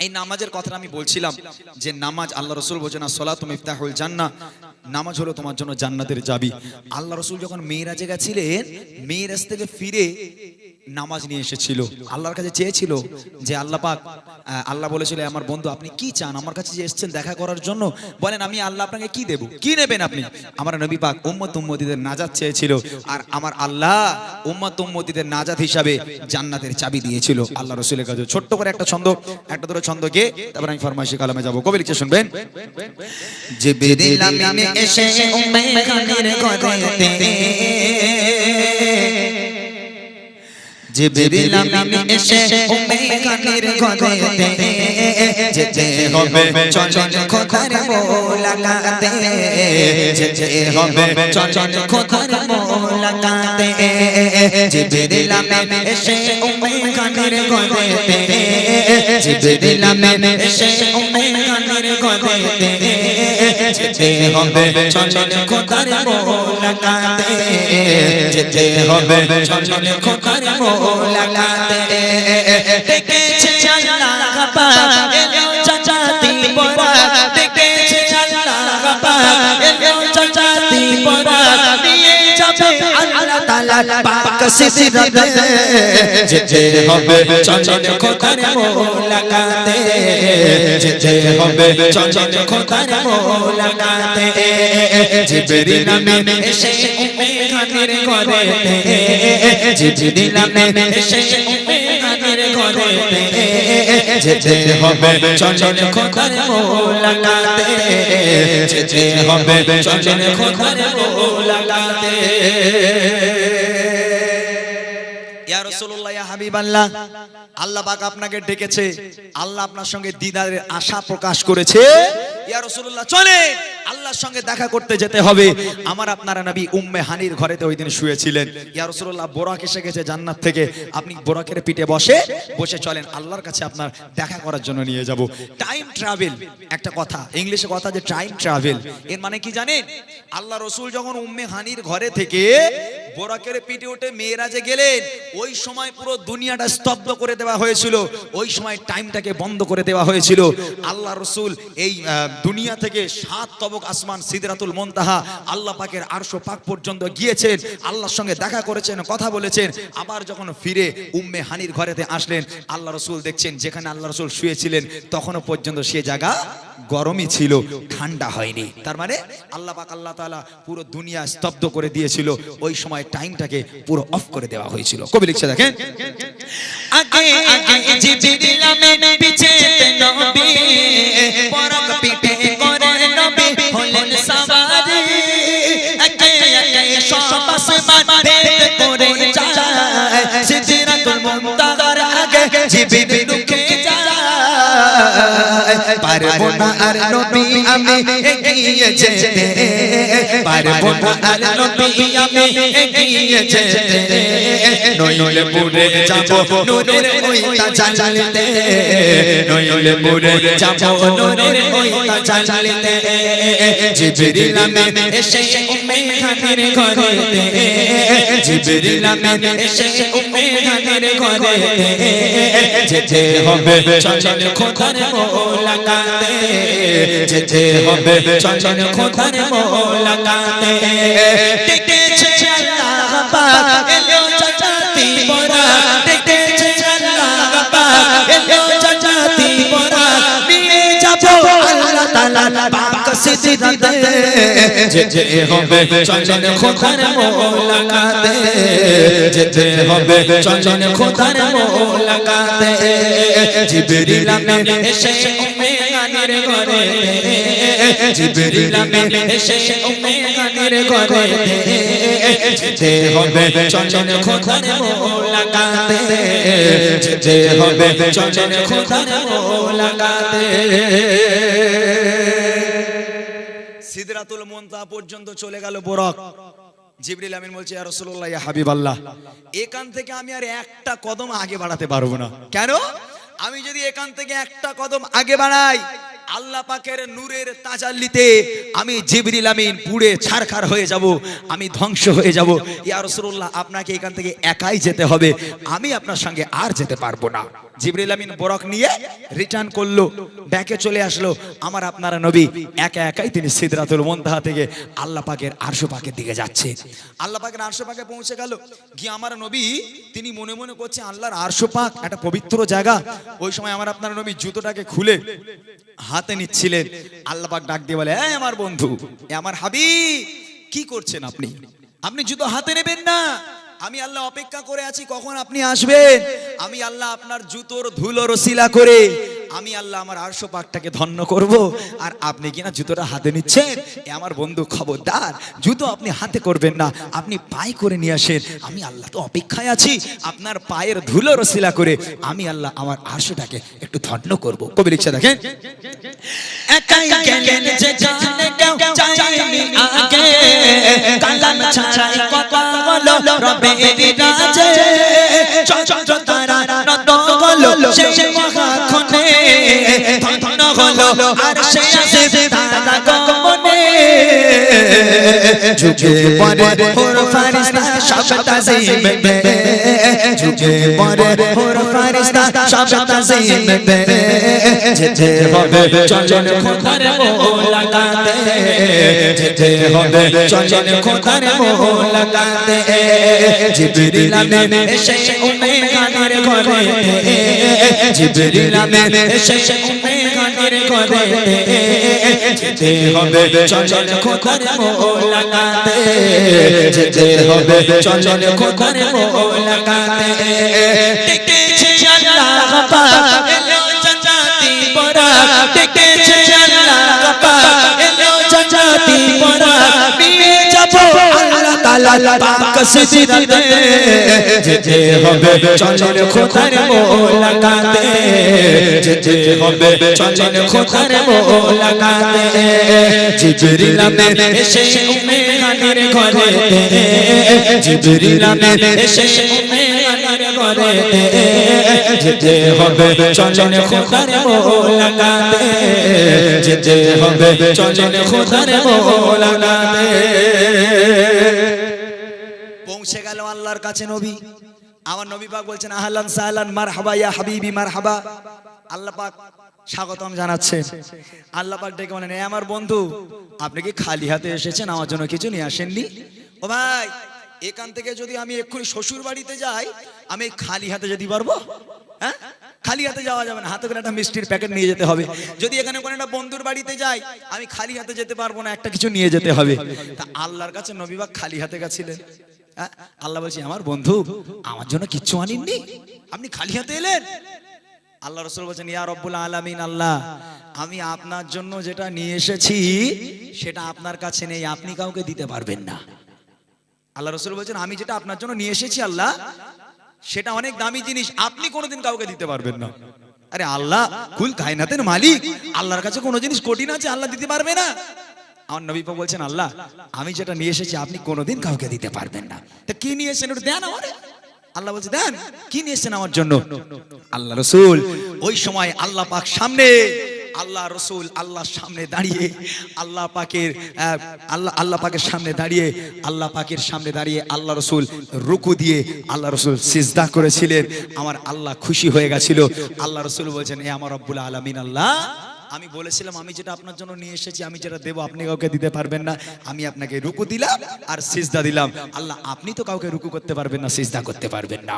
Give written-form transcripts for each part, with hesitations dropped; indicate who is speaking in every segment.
Speaker 1: এই নামাজের কথাটা আমি বলছিলাম যে নামাজ আল্লাহ রাসূল বলেছেন আসসালাতু মিফতাহুল জান্নাহ, নামাজ হলো তোমার জন্য জান্নাতের চাবি। আল্লাহ রাসূল যখন মেরাজে গেছিলেন, মেরাজ থেকে ফিরে নামাজ নিয়ে এসেছিল, আল্লাহর কাছে চেয়েছিল যে আল্লাহ পাক, আল্লাহ বলেছিল আমার বন্ধু আপনি কি চান, আমার কাছে যে এসেছেন দেখা করার জন্য, বলেন আমি আল্লাহ আপনাকে কি দেব, কি নেবেন আপনি? আমার নবী পাক উম্মত উম্মতীদের নাজাত চেয়েছিল, আর আমার আল্লাহ উম্মত উম্মতীদের নাজাত হিসাবে জান্নাতের চাবি দিয়েছিল আল্লাহ রাসূলের কাছে। ছোট্ট করে একটা ছন্দ, একটা দুটো ছন্দ গেয়ে তারপর আমি ফরমাইশি কালামে যাব। কবি লিখে শুনবেন। জিবরিল আমিন এসে উম্মে খানের ঘরেতে, জিবরিল আমিন এসে উম্মে খানের ঘরেতে, যেতে হবে চলন খোদার মোলাকাতে, যেতে হবে চলন খোদার মোলাকাতে। জিবরিল আমিন এসে উম্মে খানের ঘরেতে, জিবরিল আমিন এসে উম্মে খানের ঘরেতে, যেতে হবে চলন খোদার মোলাকাতে, যেতে হবে চলন খোদার মোলাকাতে। দেখেছে আল্লাহ পাক এলো চাচাতি বরা, দেখেছে আল্লাহ পাক এলো চাচাতি বরা, নিয়ে যাবে আল্লাহ তাআলা পাক সিদরাতে, যেতে হবে চলন খোদার মোলাকাতে, যেতে হবে চলন খোদার মোলাকাতে। জিবরিল আমিন এসে উম্মে খানের ঘরেতে, জিবরিল আমিন এসে উম্মে খানের ঘরেতে, যেতে হবে চলন খোদার মোলাকাতে, যেতে হবে চলন খোদার মোলাকাতে। ইয়া রাসূলুল্লাহ, ইয়া হাবিবাল্লাহ, আল্লাহ পাক আপনাকে ডেকেছে, আল্লাহ আপনার সঙ্গে দিদারের আশা প্রকাশ করেছে। ইয়া রাসূলুল্লাহ চলে আল্লাহর সঙ্গে দেখা করতে যেতে হবে। আমার আপনার নবী উম্মে হানির ঘরেতে ওই দিন শুয়েছিলেন। ইয়া রাসূলুল্লাহ বোরাক এসে গেছে জান্নাত থেকে, আপনি বোরাকের পিঠে বসে বসে চলেন আল্লাহর কাছে আপনার দেখা করার জন্য নিয়ে যাব। টাইম ট্রাভেল একটা কথা, ইংলিশে কথা যে টাইম ট্রাভেল, এর মানে কি জানেন? আল্লাহ রাসূল যখন উম্মে হানির ঘরে থেকে বোরাকের পিঠে উঠে মেরাজে গেলেন, ওই সময় পুরো দুনিয়াটা স্তব্ধ করে দেওয়া হয়েছিল, ওই সময় টাইমটাকে বন্ধ করে দেওয়া হয়েছিল। আল্লাহ রাসূল এই দুনিয়া থেকে 7 তবক আসমান সিদরাতুল মুনতাহা আল্লাহ পাকের আরশ পাক পর্যন্ত গিয়েছেন, আল্লাহর সঙ্গে দেখা করেছেন, কথা বলেছেন। আবার যখন ফিরে উম্মে হানির ঘরেতে আসলেন, আল্লাহ রাসূল দেখছেন যেখানে আল্লাহ রাসূল শুয়েছিলেন তখনও পর্যন্ত সে জায়গা গরমই ছিল, ঠান্ডা হয়নি। তার মানে আল্লাহ পাক আল্লাহ তাআলা পুরো দুনিয়া স্তব্ধ করে দিয়েছিল, ওই সময় টাইমটাকে পুরো অফ করে দেওয়া হয়েছিল। কবি লিখছে দেখেন, আগে আগে জিবরিল আমিন পিছেতে নবী, বরক পিঠে করে নবী হলেন সওয়ারি, আগে আগে সব আসমান ভেদ করে যায়, সিদরাতুল মুনতাহার আগে জিবরিল ঢুকে যায়। পারবো না আর নবী আমি এগিয়ে যেতে, পারবো না আর নবী আমি এগিয়ে যেতে, নইলে পুরে যাব নূরের ওই তাজালিতে, নইলে পুরে যাব নূরের ওই তাজালিতে। জিবরিল আমিন এসে উম্মে খানের ঘরেতে, জিবরিল আমিন এসে উম্মে খানের ঘরেতে, যেতে হবে চলন খোদার মোলাকাতে, যেতে হবে চলন খোদার মোলাকাতে। ডেকেছে আল্লাহ পাক এলো চাচাতি বরা, ডেকেছে আল্লাহ পাক এলো চাচাতি বরা, নিয়ে যাব আল্লাহ তাআলা পাক সিদরাতে, যেতে হবে চলন খোদার মোলাকাতে, যেতে হবে চলন খোদার মোলাকাতে। জিবরিল আমিন এসে উম্মে হানির ঘরেতে, জিবরিল আমিন এসে উম্মে হানির ঘরেতে, যেতে হবে চলন খোদার মোলাকাতে, যেতে হবে চলন খোদার মোলাকাতে। সিদরাতুল মুনতাহা পর্যন্ত চলে গেল বোরাক। জিবরিল আমিন বলছে ইয়া রাসূলুল্লাহ, ইয়া হাবিবাল্লাহ, এখান থেকে আমি আর একটা কদম আগে বাড়াতে পারবো না। কেন? আমি যদি এখান থেকে একটা কদম আগে বাড়াই, আল্লাহ পাকের নূরের তাজাল্লিতে আমি জিবরিল আমিন পুড়ে ছারখার হয়ে যাব, আমি ধ্বংস হয়ে যাব। ইয়া রাসূলুল্লাহ, আপনাকে এখান থেকে একাই যেতে হবে, আমি আপনার সঙ্গে আর যেতে পারবো না। জিবরিল আমিন বরক নিয়ে রিটার্ন করলো, ব্যাকে চলে আসলো। আমার আপনার নবী একা একাই তিনি সিদরাতুল মুনতাহা থেকে আল্লাহ পাকের আরশ পাকের দিকে যাচ্ছে। আল্লাহ পাকের আরশ পাকে পৌঁছে গেল, গিয়ে আমার নবী তিনি মনে মনে করছে আল্লাহর আরশ পাক একটা পবিত্র জায়গা। ওই সময় আমার আপনার নবী জুতোটাকে খুলে হাতে নিচ্ছিলেন। আল্লাহ পাক ডাক দিয়ে বলে, এই আমার বন্ধু, এ আমার হাবিব, কি করছেন আপনি? আপনি জুতো হাতে নেবেন না। আমি আল্লাহ অপেক্ষা করে আছি কখন আপনি আসবেন। আমি আল্লাহ আপনার জুতোর ধুলো রসিলা করে আমি আল্লাহ আমার আরশ পাকটাকে ধন্য করব, আর আপনি কিনা জুতোটা হাতে নিচ্ছেন। এ আমার বন্ধু, খবরদার, জুতো আপনি হাতে করবেন না, আপনি পায়ে করে নিয়ে আসেন। আমি আল্লাহ তো অপেক্ষায় আছি আপনার পায়ের ধুলো রসিলা করে আমি আল্লাহ আমার আরশটাকে একটু ধন্য করব। কবি লিখছে দেখেন, একাই গেলেন যে জানে কেউ চাইনি আগে, কালাম ছাড়াই কথা বলো রবের রাজে, চন্দ্র তারা নত হলো সেই মহাক্ষণে, ধন্য হলো আর সে আসে তারা গমনে, ঝুঁকে পড়ে হোর ফারিস্তা সব তাজিম বে, ঝুঁকে পড়ে হোর ফারিস্তা সব তাজিম বে, যেতে হবে চঞ্চল খোদার মোলাকাতে, যেতে হবে চঞ্চল খোদার মোলাকাতে, জিবরিল আমিন এসে উম্মে খানের ঘরে, জিবরিল আমিন এসে উম্মে খানের ঘরে, যেতে হবে চঞ্চল খোদার মোলাকাতে, যেতে হবে চঞ্চল খোদার মোলাকাতে, ডেকেছে আল্লাহ পাক এলো জান্নাতি বরাক, ডেকেছে আল্লাহ পাক এলো জান্নাতি বরাক, নিয়ে যাব আল্লাহ তাআলা পাক সিদরাতে, যেতে হবে চঞ্চল খোদার মোলাকাতে, যেতে হবে চঞ্চল খোদার মোলাকাতে, জিবরিল আমিন এসে উম্মে খানের ঘরে, জিবরিল আমিন এসে উম্মে খানের ঘরে, যেতে হবে চঞ্চল খোদার মোলাকাতে, যেতে হবে চঞ্চল খোদার মোলাকাতে। পৌঁছে গেল আল্লাহর কাছে নবী। আমার নবী পাক বলছেন, আহলান সাহলান মারহাবা ইয়া হাবিবি মারহাবা। আল্লাহ পাক স্বাগতম জানাচ্ছে। আল্লাহ পাক ডেকে বলেন, এ আমার বন্ধু, আপনি কি খালি হাতে এসেছেন? আমার জন্য কিছু নিয়ে আসেননি? ও ভাই, এখান থেকে যদি আমি এক্ষুনি শ্বশুর বাড়িতে যাই, আমি খালি হাতে যেতে পারবো? হ্যাঁ, খালি হাতে যাওয়া যাবে না, হাতে করে একটা মিষ্টির প্যাকেট নিয়ে যেতে হবে। যদি এখানে কোনো একটা বন্ধুর বাড়িতে যাই, আমি খালি হাতে যেতে পারবো না, একটা কিছু নিয়ে যেতে হবে। তা আল্লাহর কাছে নবী পাক খালি হাতে গেছিলেন। আল্লাহ বলছে, আমার বন্ধু, আমার জন্য কিচ্ছু আনেননি, আপনি খালি হাতে এলেন? আল্লাহ রাসূল বলছেন, ইয়া রব্বুল আলামিন, আল্লাহ, আমি আপনার জন্য যেটা নিয়ে এসেছি সেটা আপনার কাছে নেই, আপনি কাউকে দিতে পারবেন না। আল্লাহ রাসূল বলছেন, আমি যেটা আপনার জন্য নিয়ে এসেছি আল্লাহ, সেটা অনেক দামি জিনিস, আপনি কোনোদিন কাউকে দিতে পারবেন না। আরে আল্লাহ কুল কায়নাতের মালিক, আল্লাহর কাছে কোনো জিনিস কঠিন আছে আল্লাহ দিতে পারবে না? আমার নবী পাক বলছেন, আল্লাহ, আমি যেটা নিয়ে এসেছি আপনি কোনোদিন কাউকে দিতে পারবেন না। তা কি নিয়ে এসেছেন ওটা দেন আমারে। আল্লাহ বলছে, দেন, কি নিয়ে এসেছেন আমার জন্য? আল্লাহ রাসূল ওই সময় আল্লাহ পাক সামনে, আল্লাহ রাসূল আল্লাহর সামনে দাঁড়িয়ে, আল্লাহ পাকের সামনে দাঁড়িয়ে, আল্লাহ পাকের সামনে দাঁড়িয়ে আল্লাহ রাসূল রুকু দিয়ে আল্লাহ রাসূল সিজদা করেছিলেন। আমার আল্লাহ খুশি হয়ে গেছিল। আল্লাহ রাসূল বলছেন, এ আমার রব্বুল আলামিন, আল্লাহ, আমি বলেছিলাম আমি যেটা আপনার জন্য নিয়ে এসেছি, আমি যেটা দেবো আপনি কাউকে দিতে পারবেন না, আমি আপনাকে রুকু দিলাম আর সিজদা দিলাম। আল্লাহ, আপনি তো কাউকে রুকু করতে পারবেন না, সিজদা করতে পারবেন না।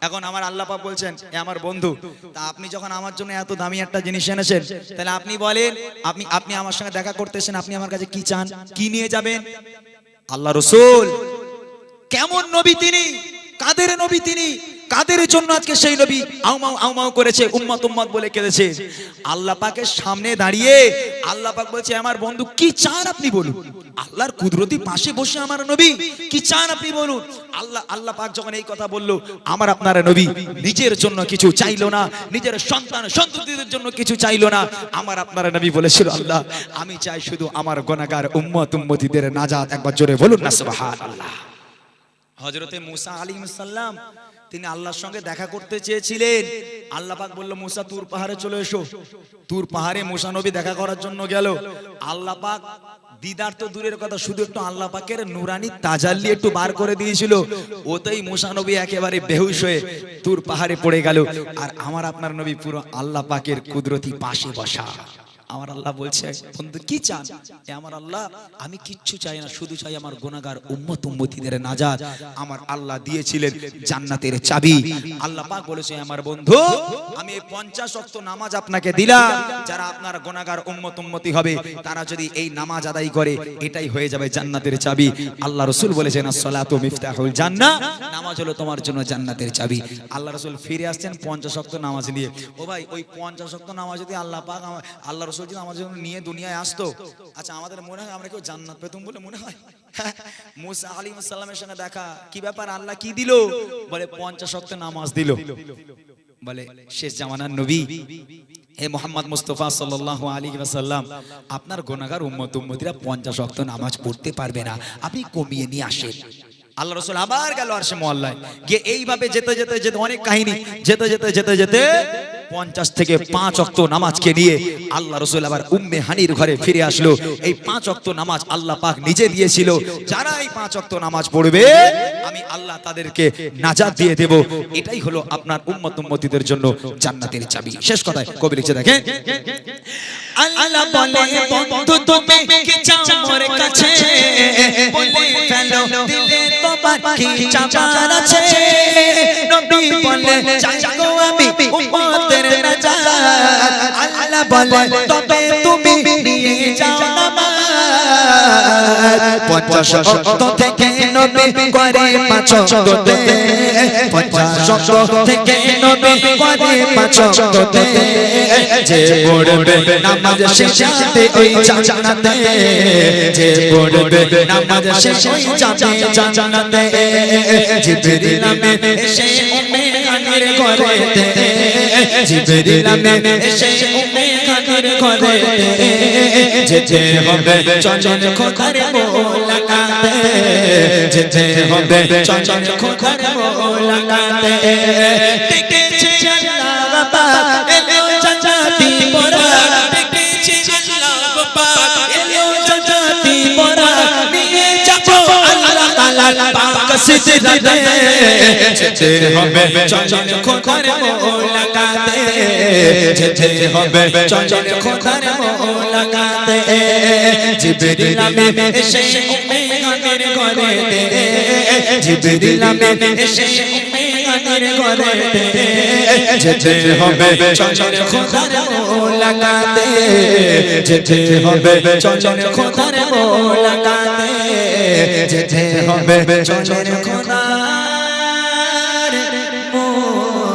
Speaker 1: এখন আমার আল্লাহ পাক বলছেন, এ আমার বন্ধু, তা আপনি যখন আমার জন্য এত দামি একটা জিনিস এনেছেন, তাহলে আপনি বলেন, আপনি আমার সঙ্গে দেখা করতে এসেছেন, আপনি আমার কাছে কি চান, কি নিয়ে যাবেন? আল্লাহ রাসূল কেমন নবী তিনি, কাদের নবী তিনি, কাদের জন্য আজকে সেই নবী আউমাউ আউমাউ করেছে, উম্মত উম্মত বলে কেঁদেছে। আল্লাহ পাকের সামনে দাঁড়িয়ে আল্লাহ পাক বলছে, আমার বন্ধু, কি চান আপনি বলুন। আল্লাহর কুদরতি পাশে বসে আমার নবী, কি চান আপনি বলুন। আল্লাহ পাক যখন এই কথা বলল, আমার আপনার নবী নিজের জন্য কিছু চাইলো না, নিজের সন্তান সন্ততিদের জন্য কিছু চাইলো না। আমার আপনার নবী বলেছিল, আল্লাহ, আমি চাই শুধু আমার গুনাহগার উম্মত উম্মতিদের নাজাত। একবার জোরে বলুন না সুবহানাল্লাহ। হযরতে মুসা আলাইহিস সালাম তিনি আল্লাহর সঙ্গে দেখা করতে চেয়েছিলেন। আল্লাহ পাক বলল, মুসা তুর পাহাড়ে চলে এসো। তুর পাহাড়ে মুসা নবী দেখা করার জন্য গেল। আল্লাহ পাক দিদার তো দূরের কথা, শুধু একটু আল্লাহ পাকের নুরানি তাজাল্লি একটু বার করে দিয়েছিল, ওতেই মুসা নবী একেবারে বেহুশ হয়ে তুর পাহাড়ে পড়ে গেল। আর আমার আপনার নবী পুরো আল্লাহ পাকের কুদরতি পাশে বসা। আমার আল্লাহ বলছে, বন্ধু কি চান? আমার আল্লাহ, আমি কিচ্ছু চাই না, শুধু চাই আমার গুনাহগার উম্মত উম্মতিদের নাজাত। আমার আল্লাহ দিয়েছিলেন জান্নাতের চাবি। আল্লাহ পাক বলেছে, আমার বন্ধু, আমি এই 50 ওয়াক্ত নামাজ আপনাকে দিলাম, যারা আপনার গুনাহগার উম্মত উম্মতি হবে, তারা যদি এই নামাজ আদায় করে, এটাই হয়ে যাবে জান্নাতের চাবি। আল্লাহ রাসূল বলেছেন, আস-সালাতু মিফতাহুল জান্নাহ, নামাজ হলো তোমার জন্য জান্নাতের চাবি। আল্লাহ রাসূল ফিরে আসছেন 50 ওয়াক্ত নামাজ নিয়ে। ও ভাই, ওই 50 ওয়াক্ত নামাজ যদি আল্লাহ পাক আল্লাহ রাসূল যদি আমাদের জন্য নিয়ে দুনিয়ায় আসতো, আচ্ছা আমাদের মনে হয় আমরা কেউ জান্নাত পেতাম বলে মনে হয়? মুসা আলাইহিস সালামের সঙ্গে দেখা, কি ব্যাপার, আল্লাহ কি দিল? বলে 50 ওয়াক্ত নামাজ দিল। বলে শেষ জামানার নবী হে মুহাম্মদ মুস্তাফা সাল্লাল্লাহু আলাইহি ওয়াসাল্লাম, আপনার গুনাহগার উম্মত উম্মতিরা 50 ওয়াক্ত নামাজ পড়তে পারবে না, আপনি কমিয়ে নিয়ে আসেন। আল্লাহ রাসূল আবার গেল আরশে মুআল্লায় গিয়ে এইভাবে যেতে যেতে যেতে অনেক কাহিনী, যেতে যেতে যেতে যেতে 50 থেকে 5 ওয়াক্ত নামাজকে নিয়ে আল্লাহ রাসূল আবার উম্মে হানির ঘরে ফিরে আসলো। এই 5 ওয়াক্ত নামাজ আল্লাহ পাক নিজে দিয়েছিল, যারা এই 5 ওয়াক্ত নামাজ পড়বে আমি আল্লাহ তাদেরকে নাজাত দিয়ে দেব। এটাই হলো আপনার উম্মত উম্মতিদের জন্য জান্নাতের চাবি। শেষ কথায় কবি লিখছে, দেখেন, আল্লাহ বলে, বন্ধু তুমি কি চাও মোর কাছে, বলে ফেলো দিলে তোমার কি চাওয়ার আছে। নবী বলে, চাই গো আমি উম্মতের নাজাত। আল্লাহ বলে, তবে তুমি নিয়ে যাও নামাজ। 50 ওয়াক্ত থেকে নবী করে 5 ওয়াক্ততে, 50 ওয়াক্ত থেকে নবী করে 5 ওয়াক্ততে। যে পড়বে নামাজ শেষে ওই জান্নাতে, যে পড়বে নামাজ শেষে ওই জান্নাতে। জিবরিল আমিন এসে উম্মে হানির ঘরেতে, জিবরিল আমিন এসে উম্মে হানির ঘরেতে। যেতে হবে চঞ্চল খোদার মোলাকাতে, যেতে হবে চঞ্চল খোদার মোলাকাতে। ডেকেছে আল্লাহ পাক এলো জান্নাতি পরা, ডেকেছে আল্লাহ পাক এলো জান্নাতি পরা। নিয়ে যাবো আল্লাহ তাআলা পাক সিজদাতে, যেতে হবে চঞ্চল খোদার মোলাকাতে, যেতে হবে চঞ্চল খোদার মোলাকাতে। জিবরিল আমিন এসে উম্মে হানির ঘরেতে, জিবরিল আমিন এসে উম্মে হানির ঘরেতে। যেতে হবে চঞ্চল খোদার মোলাকাতে, যেতে হবে চঞ্চল খোদার মোলাকাতে, যেতে হবে চঞ্চল খোদার মোলাকাতে।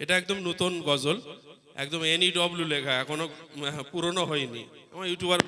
Speaker 2: এটা একদম নতুন গজল, একদম NEW লেখা, এখনো পুরনো হয়নি। আমার ইউটিউবার